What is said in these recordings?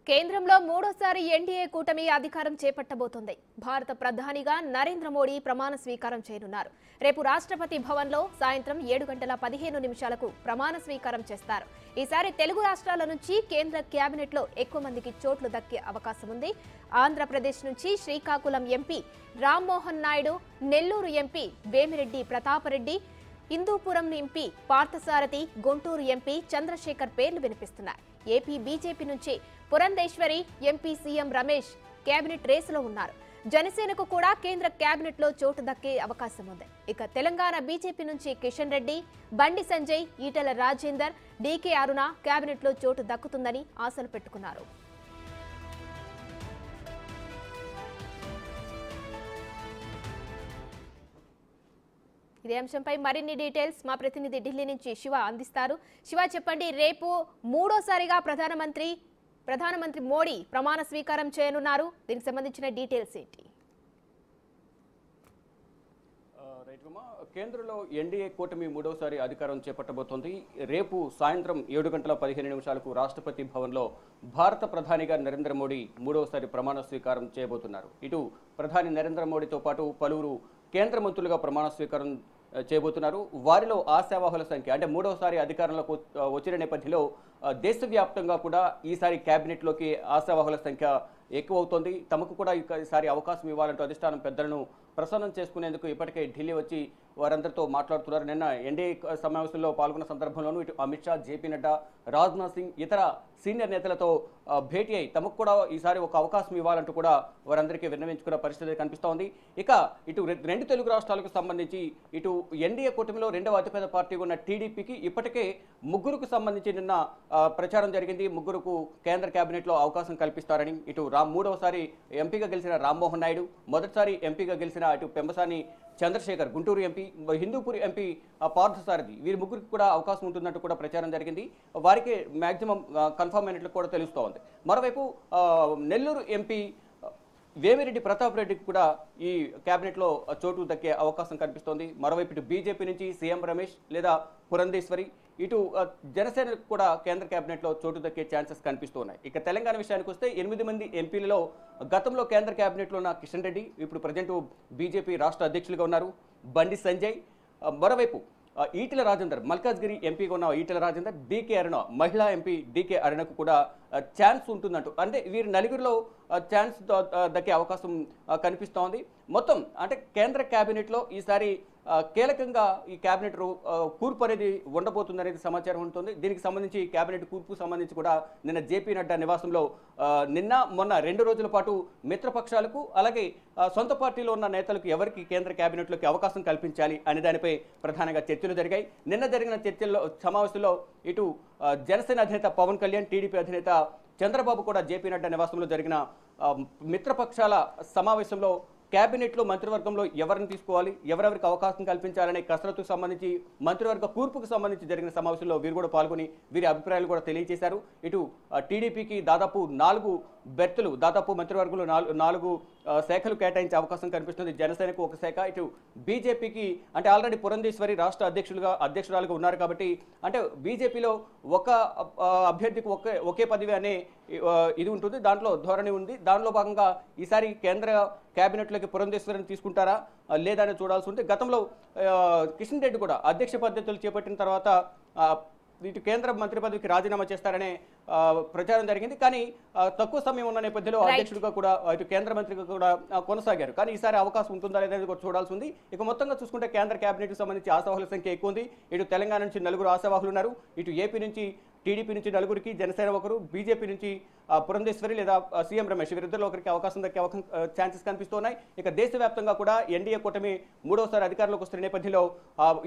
కేంద్రంలో మూడోసారి ఎన్డీఏ కూటమి అధికారం చేపట్టబోతోంది. భారత ప్రధానిగా నరేంద్ర మోడీ ప్రమాణ స్వీకారం చేయనున్నారు. రేపు రాష్ట్రపతి భవన్లో సాయంత్రం 7:15 ప్రమాణ స్వీకారం చేస్తారు. ఈసారి తెలుగు రాష్ట్రాల నుంచి కేంద్ర కేబినెట్లో ఎక్కువ మందికి చోట్లు దక్కే అవకాశం ఉంది. ఆంధ్రప్రదేశ్ నుంచి Srikakulam MP Rammohan Naidu, Nellore MP Vemireddy Pratapreddy, Hindupuram MP Parthasarathi, Guntur MP Chandrashekhar పేర్లు వినిపిస్తున్నాయి. ఏపీ బీజేపీ నుంచి Purandeswari, MP CM Ramesh cabinet రేసులో ఉన్నారు. జనసేనకు కూడా కేంద్ర కేబినెట్ లో చోటు దక్కే అవకాశం ఉంది. ఇక తెలంగాణ బీజేపీ నుంచి కిషన్ రెడ్డి, బండి సంజయ్, ఈటెల రాజేందర్, డీకే అరుణ కేబినెట్ లో చోటు దక్కుతుందని ఆశలు పెట్టుకున్నారు. ఇదే అంశంపై మరిన్ని డీటెయిల్స్ మా ప్రతినిధి ఢిల్లీ నుంచి శివ అందిస్తారు. శివ, చెప్పండి, రేపు మూడోసారిగా ప్రధానమంత్రి మోడీ ప్రమాణ స్వీకారం చేయనున్నారు. దీనికి సంబంధించిన డీటెయిల్స్ ఏంటి? కేంద్రంలో ఎన్డీఏ కూటమి మూడోసారి అధికారం చేపట్టబోతోంది. రేపు సాయంత్రం 7:15 రాష్ట్రపతి భవన్లో భారత ప్రధానిగా నరేంద్ర మోడీ మూడోసారి ప్రమాణ స్వీకారం చేయబోతున్నారు. ఇటు ప్రధాని నరేంద్ర మోడీతో పాటు పలువురు కేంద్ర మంత్రులుగా ప్రమాణ స్వీకారం చేయబోతున్నారు. వారిలో ఆశావాహుల సంఖ్య అంటే మూడోసారి అధికారంలోకి వచ్చిన నేపథ్యంలో దేశవ్యాప్తంగా కూడా ఈసారి కేబినెట్లోకి ఆశావాహుల సంఖ్య ఎక్కువ అవుతోంది. తమకు కూడా ఈసారి అవకాశం ఇవ్వాలంటూ అధిష్టానం పెద్దలను ప్రసన్నం చేసుకునేందుకు ఇప్పటికే ఢిల్లీ వచ్చి వారందరితో మాట్లాడుతున్నారు. నిన్న ఎన్డీఏ సమావేశంలో పాల్గొన్న సందర్భంలోనూ ఇటు అమిత్ షా, జేపీ నడ్డా, రాజ్నాథ్ సింగ్ ఇతర సీనియర్ నేతలతో భేటీ అయి తమకు కూడా ఈసారి ఒక అవకాశం ఇవ్వాలంటూ కూడా వారందరికీ విన్నవించుకున్న పరిస్థితి కనిపిస్తోంది. ఇక ఇటు రెండు తెలుగు రాష్ట్రాలకు సంబంధించి ఇటు ఎన్డీఏ కూటమిలో రెండవ అతిపెద్ద పార్టీ ఉన్న టీడీపీకి ఇప్పటికే ముగ్గురుకు సంబంధించి నిన్న ప్రచారం జరిగింది. ముగ్గురుకు కేంద్ర కేబినెట్లో అవకాశం కల్పిస్తారని ఇటు మూడవసారి ఎంపీగా గెలిచిన రామ్మోహన్ నాయుడు, మొదటిసారి ఎంపీగా గెలిచిన అటు పెంబసాని చంద్రశేఖర్, గుంటూరు ఎంపీ, హిందూపూర్ ఎంపీ పార్థసారథి, వీరి ముగ్గురికి కూడా అవకాశం ఉంటున్నట్టు కూడా ప్రచారం జరిగింది. వారికి మాక్సిమం కన్ఫర్మ్ అయినట్లు కూడా తెలుస్తోంది. మరోవైపు నెల్లూరు ఎంపీ వేమిరెడ్డి ప్రతాప్ రెడ్డికి కూడా ఈ కేబినెట్లో చోటు దక్కే అవకాశం కనిపిస్తోంది. మరోవైపు ఇటు బీజేపీ నుంచి సీఎం రమేష్ లేదా పురంధేశ్వరి, ఇటు జనసేనకు కూడా కేంద్ర కేబినెట్లో చోటు దక్కే ఛాన్సెస్ కనిపిస్తున్నాయి. ఇక తెలంగాణ విషయానికి వస్తే 8 మంది ఎంపీలలో గతంలో కేంద్ర కేబినెట్లో ఉన్న కిషన్ రెడ్డి ఇప్పుడు ప్రజెంట్ బీజేపీ రాష్ట్ర అధ్యక్షులుగా ఉన్నారు. బండి సంజయ్, మరోవైపు ఈటెల రాజేందర్, మల్కాజ్గిరి ఎంపీగా ఉన్న ఈటెల రాజేందర్, డీకే అరుణ మహిళా ఎంపీ డీకే అరుణకు కూడా ఛాన్స్ ఉంటుందంటూ అంటే వీరి నలుగురిలో ఛాన్స్ దక్కే అవకాశం కనిపిస్తోంది. మొత్తం అంటే కేంద్ర కేబినెట్లో ఈసారి కీలకంగా ఈ కేబినెట్ కూర్పు అనేది ఉండబోతుందనేది సమాచారం ఉంటుంది. దీనికి సంబంధించి కేబినెట్ కూర్పుకు సంబంధించి కూడా నిన్న జేపీ నడ్డా నివాసంలో నిన్న మొన్న 2 రోజుల పాటు మిత్రపక్షాలకు అలాగే సొంత పార్టీలో ఉన్న నేతలకు ఎవరికి కేంద్ర కేబినెట్లోకి అవకాశం కల్పించాలి అనే దానిపై ప్రధానంగా చర్చలు జరిగాయి. నిన్న జరిగిన సమావేశంలో ఇటు జనసేన అధినేత పవన్ కళ్యాణ్, టీడీపీ అధినేత చంద్రబాబు కూడా జేపీ నడ్డా నివాసంలో జరిగిన మిత్రపక్షాల సమావేశంలో కేబినెట్లో మంత్రివర్గంలో ఎవరిని తీసుకోవాలి, ఎవరెవరికి అవకాశం కల్పించాలనే కసరత్తుకు సంబంధించి మంత్రివర్గ కూర్పుకు సంబంధించి జరిగిన సమావేశంలో వీరు కూడా పాల్గొని వీరి అభిప్రాయాలు కూడా తెలియజేశారు. ఇటు టీడీపీకి దాదాపు 4 బెర్తులు, దాదాపు మంత్రివర్గంలో 4 శాఖలు కేటాయించే అవకాశం కనిపిస్తుంది. జనసేనకు 1 శాఖ, ఇటు బీజేపీకి అంటే ఆల్రెడీ పురంధేశ్వరి రాష్ట్ర అధ్యక్షురాలుగా ఉన్నారు కాబట్టి అంటే బీజేపీలో ఒక అభ్యర్థికి ఒకే పదవి అనే ఇది ఉంటుంది, దాంట్లో ధోరణి ఉంది. దానిలో భాగంగా ఈసారి కేంద్ర కేబినెట్లోకి పురంధేశ్వరిని తీసుకుంటారా లేదా అని చూడాల్సి ఉంది. గతంలో కిషన్ రెడ్డి కూడా అధ్యక్ష పద్ధతులు చేపట్టిన తర్వాత ఇటు కేంద్ర మంత్రి పదవికి రాజీనామా చేస్తారనే ప్రచారం జరిగింది. కానీ తక్కువ సమయం ఉన్న నేపథ్యంలో అధ్యక్షుడిగా కూడా ఇటు కేంద్ర మంత్రిగా కూడా కొనసాగారు. కానీ ఈసారి అవకాశం ఉంటుందా లేదనేది కూడా చూడాల్సి ఉంది. ఇక మొత్తంగా చూసుకుంటే కేంద్ర కేబినెట్కి సంబంధించి ఆశావాహుల సంఖ్య ఎక్కువ ఉంది. ఇటు తెలంగాణ నుంచి 4 ఆశావాహులు ఉన్నారు. ఇటు ఏపీ నుంచి టీడీపీ నుంచి 4కి, జనసేన 1, బీజేపీ నుంచి పురంధేశ్వరి లేదా సీఎం రమేష్ వీరిద్దరిలో ఒకరికి అవకాశం దక్కే ఛాన్సెస్ కనిపిస్తున్నాయి. ఇక దేశవ్యాప్తంగా కూడా ఎన్డీఏ కూటమి మూడోసారి అధికారంలోకి వస్తున్న నేపథ్యంలో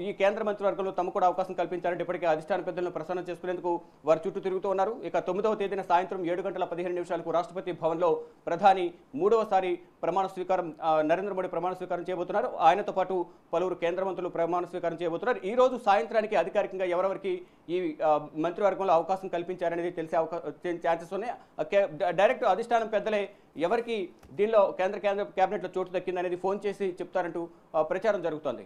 ఈ కేంద్ర మంత్రివర్గంలో తమకు కూడా అవకాశం కల్పించాలంటే ఇప్పటికే అధిష్టాన పెద్దలను ప్రసన్నం చేసుకునేందుకు వారు చుట్టూ తిరుగుతూ ఉన్నారు. ఇక 9వ తేదీన సాయంత్రం 7:15 రాష్ట్రపతి భవన్లో ప్రధాని మూడవసారి ప్రమాణ స్వీకారం నరేంద్ర మోడీ ప్రమాణ స్వీకారం చేయబోతున్నారు. ఆయనతో పాటు పలువురు కేంద్ర మంత్రులు ప్రమాణ స్వీకారం చేయబోతున్నారు. ఈ రోజు సాయంత్రానికి అధికారికంగా ఎవరెవరికి ఈ మంత్రివర్గంలో అవకాశం కల్పించారనేది తెలిసే ఛాన్సెస్ ఉన్నాయి. డైరెక్ట్ అధిష్టానం పెద్దలే ఎవరికి దీనిలో కేంద్ర కేబినెట్లో చోటు దక్కిందనేది ఫోన్ చేసి చెప్తారంటూ ప్రచారం జరుగుతోంది.